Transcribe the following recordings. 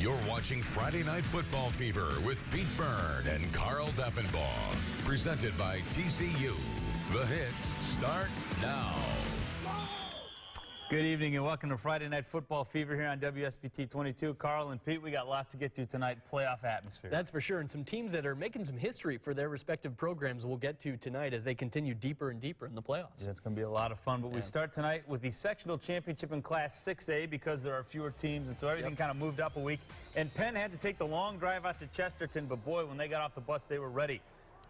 You're watching Friday Night Football Fever with Pete Byrne and Carl Deffenbaugh. Presented by TCU. The hits start now. Good evening and welcome to Friday Night Football Fever here on WSBT-22. Carl and Pete, we got lots to get to tonight. Playoff atmosphere. That's for sure. And some teams that are making some history for their respective programs we'll get to tonight as they continue deeper and deeper in the playoffs. Yeah, it's going to be a lot of fun. But we start tonight with the sectional championship in Class 6A because there are fewer teams, and so everything kind of moved up a week. And Penn had to take the long drive out to Chesterton, but boy, when they got off the bus, they were ready.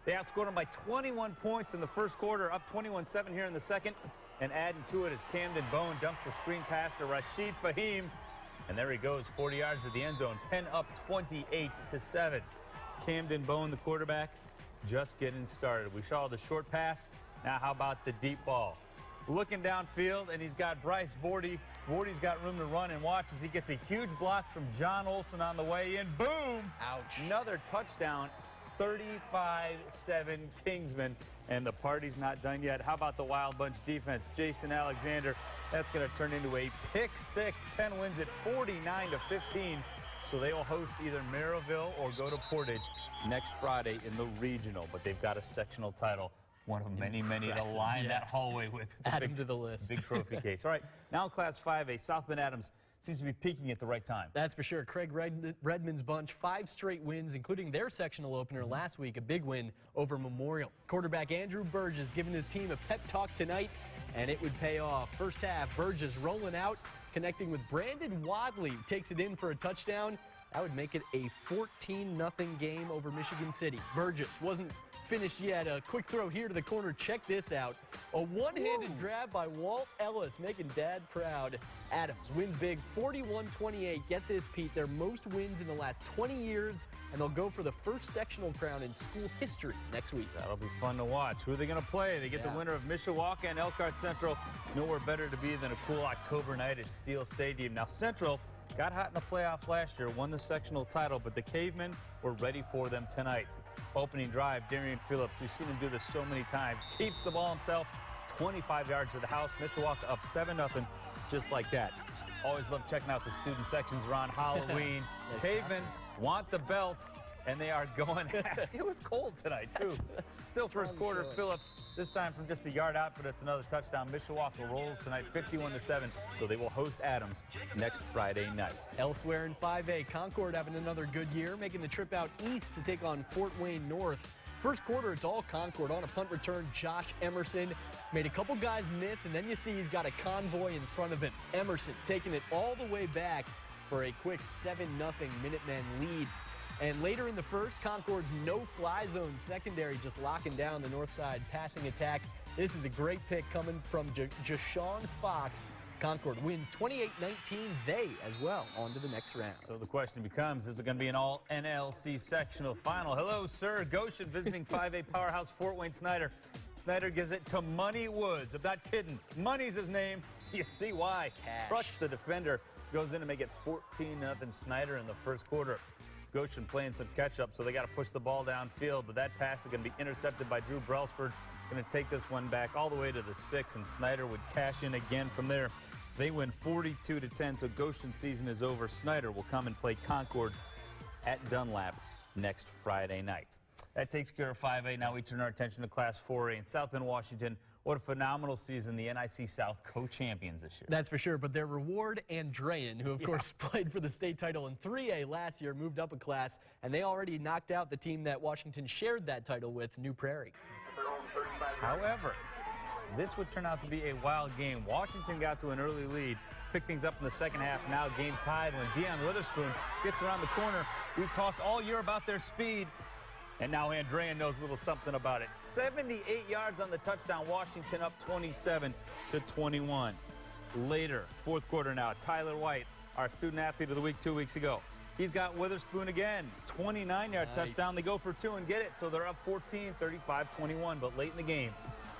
They outscored them by 21 points in the first quarter, up 21-7 here in the second. And adding to it as Byrne dumps the screen pass to Rashid Fahim. And there he goes, 40 yards to the end zone. Penn up 28-7. Byrne, the quarterback, just getting started. We saw the short pass. Now how about the deep ball? Looking downfield, and he's got Bryce Vorty. Vorty's got room to run, and watch as he gets a huge block from John Olson on the way in. Boom! Ouch. Another touchdown. 35-7 Kingsmen, and the party's not done yet. How about the Wild Bunch defense? Jason Alexander, that's going to turn into a pick six. Penn wins it 49-15, so they will host either Maryville or go to Portage next Friday in the regional, but they've got a sectional title. One of many, many to line that hallway with. It's Add him to the list. Big trophy case. All right, now in Class 5A, South Bend Adams seems to be peaking at the right time. That's for sure. Craig Redmond's bunch, 5 straight wins, including their sectional opener last week, a big win over Memorial. Quarterback Andrew Burgess giving his team a pep talk tonight, and it would pay off. First half, Burgess rolling out, connecting with Brandon Wadley, takes it in for a touchdown. That would make it a 14-0 game over Michigan City. Burgess wasn't finished yet. A quick throw here to the corner. Check this out. A one-handed grab by Walt Ellis, making Dad proud. Adams wins big, 41-28. Get this, Pete, their most wins in the last 20 years, and they'll go for the first sectional crown in school history next week. That'll be fun to watch. Who are they going to play? They get the winner of Mishawaka and Elkhart Central. Nowhere better to be than a cool October night at Steele Stadium. Now, Central got hot in the playoffs last year, won the sectional title, but the Cavemen were ready for them tonight. Opening drive, Darian Phillips, we've seen him do this so many times, keeps the ball himself, 25 yards to the house. Mishawaka up 7-0, just like that. Always love checking out the student sections around Halloween. Cavemen want the belt, and they are going at it. It was cold tonight, too. Still first quarter, Phillips, this time from just a yard out, but it's another touchdown. Mishawaka rolls tonight 51-7, so they will host Adams next Friday night. Elsewhere in 5A, Concord having another good year, making the trip out east to take on Fort Wayne North. First quarter, it's all Concord. On a punt return, Josh Emerson made a couple guys miss, and then you see he's got a convoy in front of him. Emerson taking it all the way back for a quick 7-0 Minutemen lead. And later in the first, Concord's no-fly zone secondary just locking down the north side passing attack. This is a great pick coming from Jashawn Fox. Concord wins 28-19. They, as well, on to the next round. So the question becomes, is it going to be an all-NLC sectional final? Hello, sir. Goshen visiting 5A powerhouse Fort Wayne Snyder. Snyder gives it to Money Woods. I'm not kidding. Money's his name. You see why. Trucks the defender. Goes in to make it 14-0 Snyder in the first quarter. Goshen playing some catch-up, so they got to push the ball downfield, but that pass is going to be intercepted by Drew Brelsford. Going to take this one back all the way to the 6, and Snyder would cash in again from there. They win 42-10, so Goshen's season is over. Snyder will come and play Concord at Dunlap next Friday night. That takes care of 5A. Now we turn our attention to Class 4A in South Bend, Washington. What a phenomenal season, the NIC South co-champions this year. That's for sure, but their reward, Andrean, who of course played for the state title in 3A last year, moved up a class, and they already knocked out the team that Washington shared that title with, New Prairie. However, this would turn out to be a wild game. Washington got to an early lead, picked things up in the second half, now game tied when Deion Witherspoon gets around the corner. We've talked all year about their speed. And now Andrean knows a little something about it. 78 yards on the touchdown. Washington up 27-21. Later, fourth quarter now. Tyler White, our student athlete of the week 2 weeks ago. He's got Witherspoon again. 29-yard touchdown. They go for 2 and get it. So they're up 14, 35-21. But late in the game,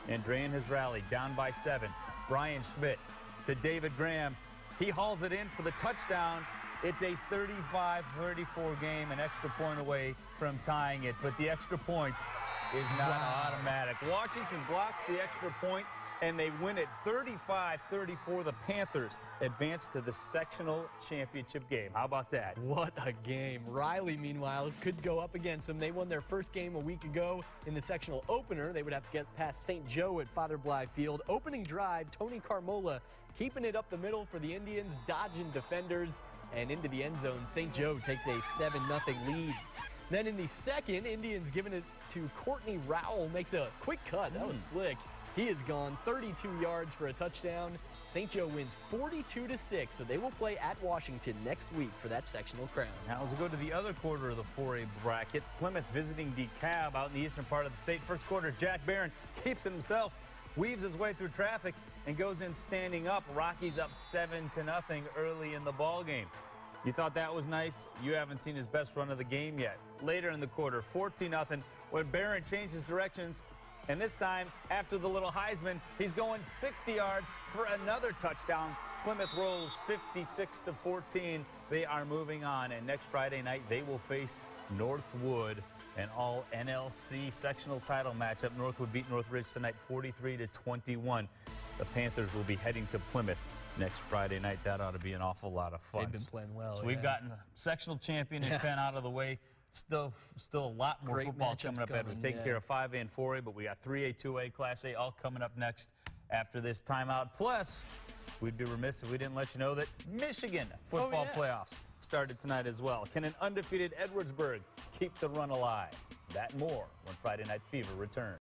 Andrean has rallied down by 7. Brian Schmidt to David Graham. He hauls it in for the touchdown. It's a 35-34 game, an extra point away from tying it, but the extra point is not automatic. Washington blocks the extra point and they win it 35-34. The Panthers advance to the sectional championship game. How about that? What a game. Riley, meanwhile, could go up against them. They won their first game a week ago in the sectional opener. They would have to get past St. Joe at Father Blythe Field. Opening drive, Tony Carmola keeping it up the middle for the Indians, dodging defenders, and into the end zone. St. Joe takes a 7-0 lead. Then in the second, Indians giving it to Courtney Rowell, makes a quick cut. That was slick. He is gone 32 yards for a touchdown. St. Joe wins 42-6, so they will play at Washington next week for that sectional crown. Now, as we go to the other quarter of the 4A bracket, Plymouth visiting DeKalb out in the eastern part of the state. First quarter, Jack Byrne keeps it himself, weaves his way through traffic, and goes in standing up. Rockies up 7-0 early in the ball game. You thought that was nice? You haven't seen his best run of the game yet. Later in the quarter, 14-0, when Byrne changes directions, and this time, after the little Heisman, he's going 60 yards for another touchdown. Plymouth rolls 56-14. They are moving on, and next Friday night, they will face Northwood, an all-NLC sectional title matchup. Northwood beat Northridge tonight 43-21. The Panthers will be heading to Plymouth next Friday night. That ought to be an awful lot of fun. They've been playing well. So we've gotten sectional champion in Penn out of the way. Still a lot more Great football coming up. We've taken care of 5A and 4A, but we got 3A, 2A, Class A all coming up next after this timeout. Plus, we'd be remiss if we didn't let you know that Michigan football playoffs started tonight as well. Can an undefeated Edwardsburg keep the run alive? That and more when Friday Night Fever returns.